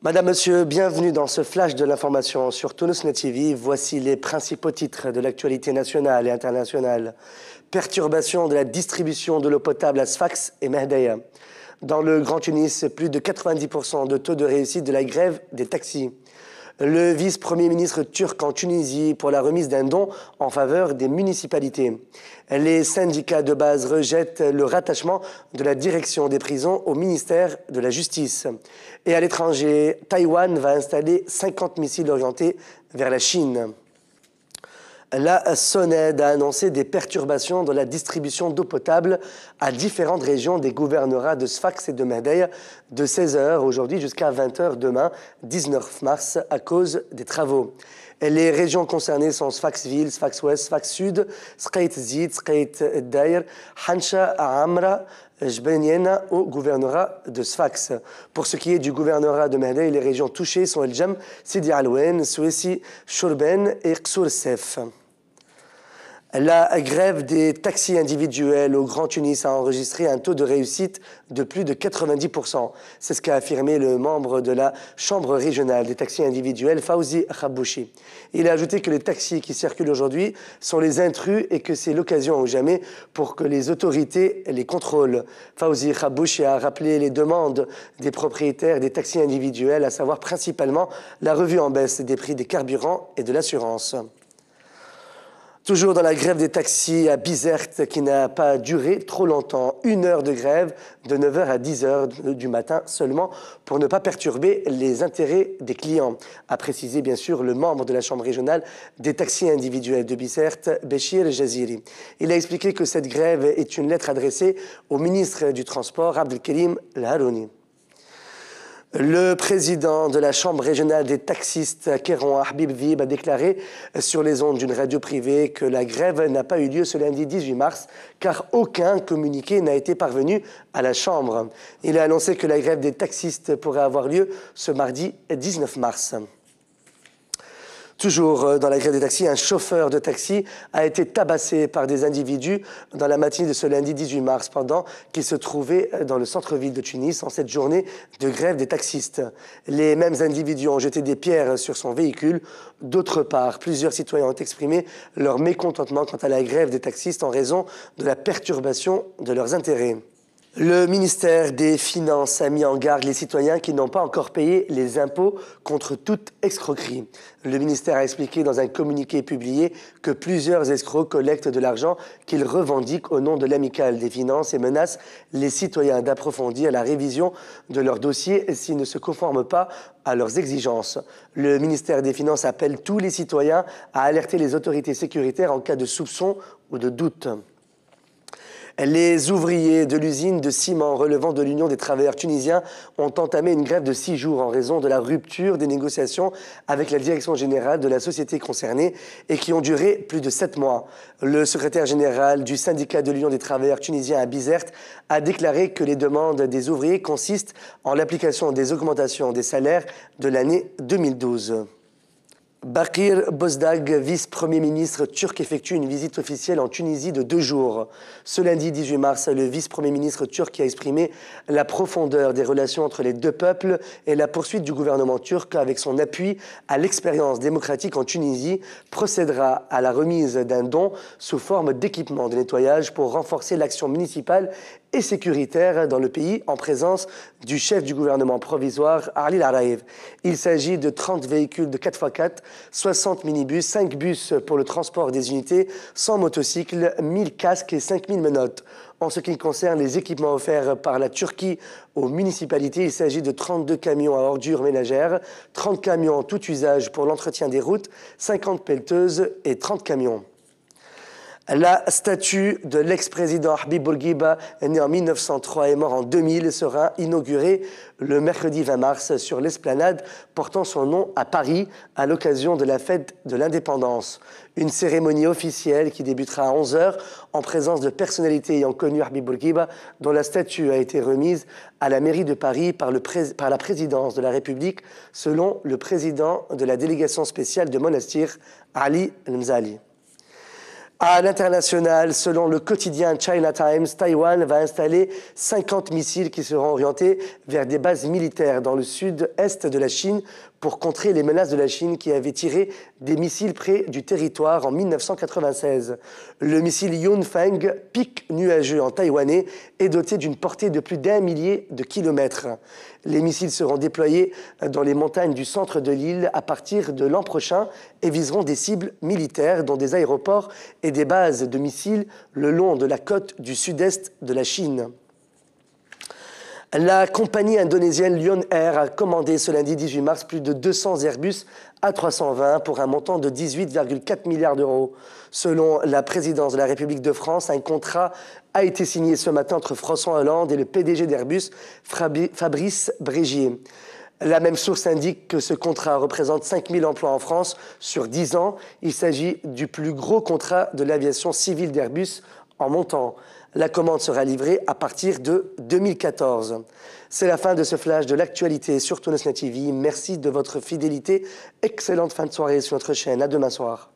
Madame, Monsieur, bienvenue dans ce flash de l'information sur Tunisnet TV. Voici les principaux titres de l'actualité nationale et internationale. Perturbation de la distribution de l'eau potable à Sfax et Mehdaïa. Dans le Grand Tunis, plus de 90% de taux de réussite de la grève des taxis. Le vice-premier ministre turc en Tunisie pour la remise d'un don en faveur des municipalités. Les syndicats de base rejettent le rattachement de la direction des prisons au ministère de la Justice. Et à l'étranger, Taïwan va installer 50 missiles orientés vers la Chine. La SONED a annoncé des perturbations dans la distribution d'eau potable à différentes régions des gouvernorats de Sfax et de Mehdaïa de 16h aujourd'hui jusqu'à 20h demain, 19 mars, à cause des travaux. Les régions concernées sont Sfax-Ville, Sfax-Ouest, Sfax-Sud, Sqait-Zid, Sqait-Daïr, Hansha, Amra, Jbeniena au gouvernorat de Sfax. Pour ce qui est du gouvernorat de Mehdaïa, les régions touchées sont El Jam, Sidi Alouane, Souessi, Chourben et Qsour-Sef. La grève des taxis individuels au Grand Tunis a enregistré un taux de réussite de plus de 90%. C'est ce qu'a affirmé le membre de la Chambre régionale des taxis individuels, Fawzi Khabouchi. Il a ajouté que les taxis qui circulent aujourd'hui sont les intrus et que c'est l'occasion ou jamais pour que les autorités les contrôlent. Fawzi Khabouchi a rappelé les demandes des propriétaires des taxis individuels, à savoir principalement la revue en baisse des prix des carburants et de l'assurance. Toujours dans la grève des taxis à Bizerte qui n'a pas duré trop longtemps. 1 heure de grève de 9h à 10h du matin seulement pour ne pas perturber les intérêts des clients, a précisé bien sûr le membre de la Chambre régionale des taxis individuels de Bizerte, Béchir Jaziri. Il a expliqué que cette grève est une lettre adressée au ministre du Transport, Abdelkerim El-Harouni. Le président de la Chambre régionale des taxistes, Kéron Habib Vib, a déclaré sur les ondes d'une radio privée que la grève n'a pas eu lieu ce lundi 18 mars, car aucun communiqué n'a été parvenu à la Chambre. Il a annoncé que la grève des taxistes pourrait avoir lieu ce mardi 19 mars. Toujours dans la grève des taxis, un chauffeur de taxi a été tabassé par des individus dans la matinée de ce lundi 18 mars pendant qu'il se trouvait dans le centre-ville de Tunis en cette journée de grève des taxistes. Les mêmes individus ont jeté des pierres sur son véhicule. D'autre part, plusieurs citoyens ont exprimé leur mécontentement quant à la grève des taxistes en raison de la perturbation de leurs intérêts. Le ministère des Finances a mis en garde les citoyens qui n'ont pas encore payé les impôts contre toute escroquerie. Le ministère a expliqué dans un communiqué publié que plusieurs escrocs collectent de l'argent qu'ils revendiquent au nom de l'Amicale des Finances et menacent les citoyens d'approfondir la révision de leurs dossiers s'ils ne se conforment pas à leurs exigences. Le ministère des Finances appelle tous les citoyens à alerter les autorités sécuritaires en cas de soupçon ou de doute. Les ouvriers de l'usine de ciment relevant de l'Union des travailleurs tunisiens ont entamé une grève de 6 jours en raison de la rupture des négociations avec la direction générale de la société concernée et qui ont duré plus de 7 mois. Le secrétaire général du syndicat de l'Union des travailleurs tunisiens à Bizerte a déclaré que les demandes des ouvriers consistent en l'application des augmentations des salaires de l'année 2012. Bakir Bozdag, vice-premier ministre turc, effectue une visite officielle en Tunisie de 2 jours. Ce lundi 18 mars, le vice-premier ministre turc a exprimé la profondeur des relations entre les deux peuples et la poursuite du gouvernement turc avec son appui à l'expérience démocratique en Tunisie procédera à la remise d'un don sous forme d'équipement de nettoyage pour renforcer l'action municipale et sécuritaire dans le pays en présence du chef du gouvernement provisoire, Ali Laraïv. Il s'agit de 30 véhicules de 4x4, 60 minibus, 5 bus pour le transport des unités, 100 motocycles, 1000 casques et 5000 menottes. En ce qui concerne les équipements offerts par la Turquie aux municipalités, il s'agit de 32 camions à ordures ménagères, 30 camions en tout usage pour l'entretien des routes, 50 pelleteuses et 30 camions. La statue de l'ex-président Habib Bourguiba, né en 1903 et mort en 2000, sera inaugurée le mercredi 20 mars sur l'esplanade portant son nom à Paris à l'occasion de la fête de l'indépendance. Une cérémonie officielle qui débutera à 11h en présence de personnalités ayant connu Habib Bourguiba, dont la statue a été remise à la mairie de Paris par la présidence de la République, selon le président de la délégation spéciale de Monastir, Ali El-Mzali. À l'international, selon le quotidien China Times, Taïwan va installer 50 missiles qui seront orientés vers des bases militaires dans le sud-est de la Chine pour contrer les menaces de la Chine qui avait tiré des missiles près du territoire en 1996. Le missile Yunfeng, pic nuageux en taïwanais, est doté d'une portée de plus d'1 millier de kilomètres. Les missiles seront déployés dans les montagnes du centre de l'île à partir de l'an prochain et viseront des cibles militaires, dont des aéroports et des bases de missiles le long de la côte du sud-est de la Chine. La compagnie indonésienne Lion Air a commandé ce lundi 18 mars plus de 200 Airbus A320 pour un montant de 18,4 milliards d'euros. Selon la présidence de la République de France, un contrat a été signé ce matin entre François Hollande et le PDG d'Airbus, Fabrice Brégier. La même source indique que ce contrat représente 5 000 emplois en France sur 10 ans. Il s'agit du plus gros contrat de l'aviation civile d'Airbus en montant. La commande sera livrée à partir de 2014. C'est la fin de ce flash de l'actualité sur Tunesnet TV. Merci de votre fidélité. Excellente fin de soirée sur notre chaîne. À demain soir.